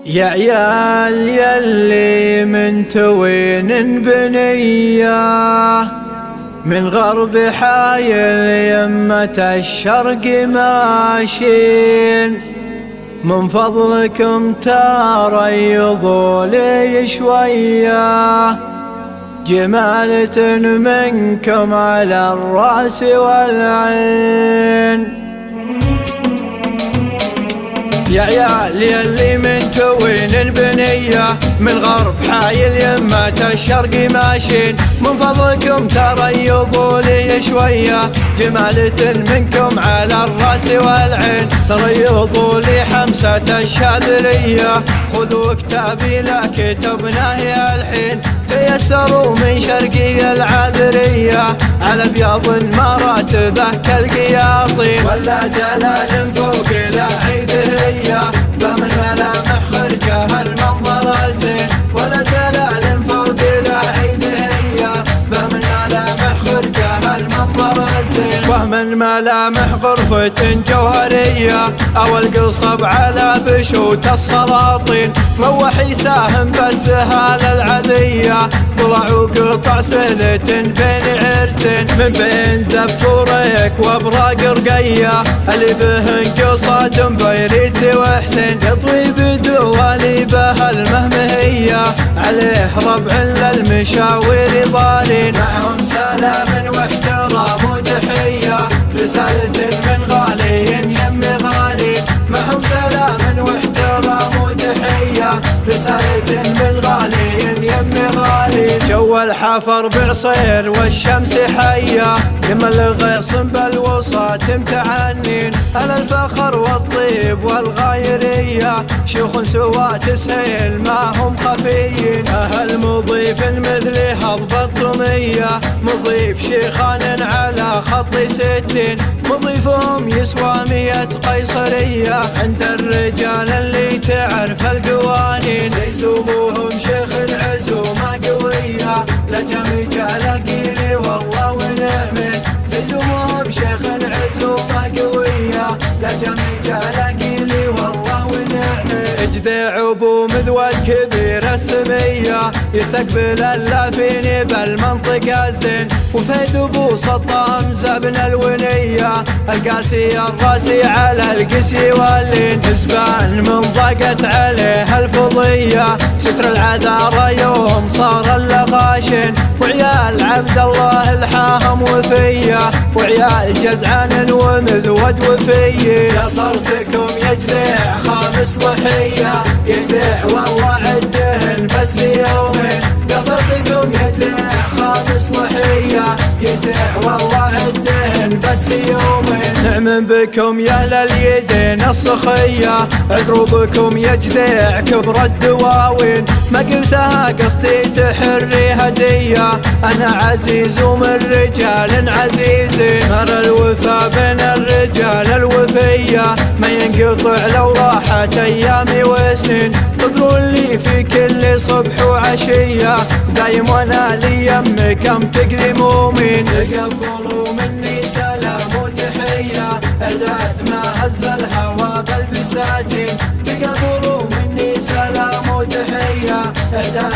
يا عيال يلي من توين بنية من غرب حايل يمة الشرق ماشين، من فضلكم تريضوا لي شوية، جمالة منكم على الرأس والعين. يا عيال يلي من توين البنية من غرب حايل يمة الشرق ماشين، من فضلكم تريضوا لي شوية، جمالة منكم على الرأس والعين. تريضوا لي حمسة الشاذلية، خذوا كتابي لا كتبناه يا الحين. تيسروا من شرقي العذرية على بياض مراتبه كالقياطين، ولا جلال فوق لا عيدهية به من ملامح خرجها المنظر الزين، ولا جلال فوق لا عيدهية به من ملامح خرجها المنظر الزين. ومن ملامح غرفة جوهرية أو القصب على بشوت السلاطين، روح يساهم بالسهال العذية، طلع وقطع سهلة بين عرتين، من بين دفوريك وابراق رقية اللي بهن قصاد بيريت وحسين. يطوي بدوالي بها المهمهية عليه ربع للمشاوير ضارين، معهم سلام واحترام وتحية رسالة من غالي يم غالي. معهم سلام واحترام وتحية رسالة من غالي يم غالي. جو الحفر بعصير والشمس حية، يم الغيص بالوسط متعنين، على الفخر والطيب والغايرية شيوخ سوا تسهيل ما هم خفيين. أهل مضيف مثل هضب الطمية، مضيف شيخان على خط 60، مضيفهم يسوى 100 قيصرية عند الرجال اللي تعرف القوانين. زي زبوهم شيخ العزومة قوية لجم جالاقيني والله ونعمين. زي زبوهم شيخ العزومة قوية لجم جالاقيني والله ونعمين. اجدع ابو مذود كبير السمية يستقبل اللافين بالمنطقة الزين، وفيد ابو سطام زبن الونية القاسي الراسي على القسي واللين. حزبان من ضاقت عليه الفضية ستر العذارى يوم صار اللغاشين، وعيال عبد الله الحاهم وفية، وعيال جدعان ومذود وفية. قصرتكم يجدع خامس ضحية يجدع والله عدهن بس يومين. قصرتكم يجدع خامس ضحية يجدع والله عدهن بس يومين. نعم بكم يا اهل اليدين الصخية، عذروا بكم يجدع كبر الدواوين. ما قلتها قصدي تحري هدية، انا عزيز ومن رجال عزيزين. نار الوفا بين الرجال الوفية ما ينقطع لو راحت ايامي وسنين. قدروا لي في كل صبح وعشية دايم وانا لي يمكم تقدموا مين. تقبلوا مني سلام وتحية اعداد ما هز الهوى بالبساتين. تقبلوا مني سلام وتحية اعداد